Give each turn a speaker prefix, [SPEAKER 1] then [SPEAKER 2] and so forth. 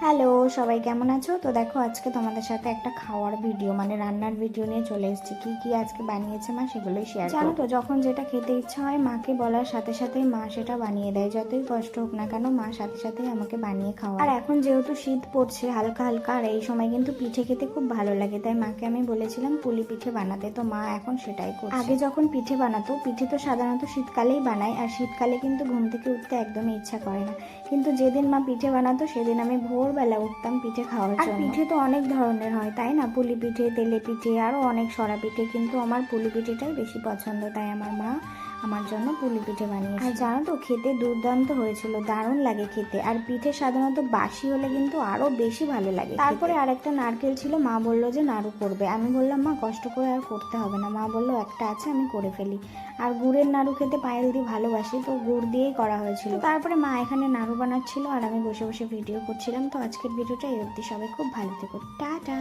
[SPEAKER 1] Hello, সবাই কেমন আছো? তো দেখো আজকে তোমাদের সাথে একটা খাওয়ার ভিডিও মানে রান্নার ভিডিও নিয়ে চলে এসেছি। কি আজকে বানিয়েছে মা সেগুলোই শেয়ার করব। জানো তো, যখন যেটা খেতে ইচ্ছা হয় মাকে বলার সাথে সাথেই মা সেটা বানিয়ে দেয়। যতই কষ্ট হোক না কেন মা সাথে সাথেই আমাকে বানিয়ে খাওয়া। আর এখন যেহেতু শীত পড়ছে হালকা হালকা, আর এই সময় কিন্তু পিঠে খেতে খুব ভালো লাগে, তাই মাকে আমি বলেছিলাম পুলি পিঠে বানাতে। তো মা এখন সেটাই করছে। আগে যখন পিঠে বানাতো, পিঠে তো সাধারণত শীতকালেই বানায়, আর শীতকালে কিন্তু ঘুম থেকে উঠতে একদমই ইচ্ছা করে না। কিন্তু যেদিন মা পিঠে বানাতো সেদিন আমি ভোরবেলা উঠতাম পিঠে খাওয়ার জন্য। আর পিঠে তো অনেক ধরনের হয় তাই না, পুলি পিঠে, তেলে পিঠে, আরও অনেক সরা পিঠে, কিন্তু আমার পুলি পিঠেটাই বেশি পছন্দ, তাই আমার মা আমার জন্য পুলি পিঠে বানিয়েছে। আর জানো তো, খেতে দুর্দান্ত হয়েছিল, দারুণ লাগে খেতে। আর পিঠে সাধারণত বাসি হলে কিন্তু আরও বেশি ভালো লাগে। তারপরে আরেকটা নারকেল ছিল, মা বললো যে নাড়ু করবে। আমি বললাম মা কষ্ট করে আর করতে হবে না। মা বললো একটা আছে আমি করে ফেলি। আর গুড়ের নাড়ু খেতে পায়েল দিয়ে ভালোবাসি, তো গুড় দিয়েই করা হয়েছিল। তারপরে মা এখানে নাড়ু বানাচ্ছিল আর আমি বসে বসে ভিডিও করছিলাম। তো আজকের ভিডিওটা এই অবধি, সবাই খুব ভালো থেকো, টাটা।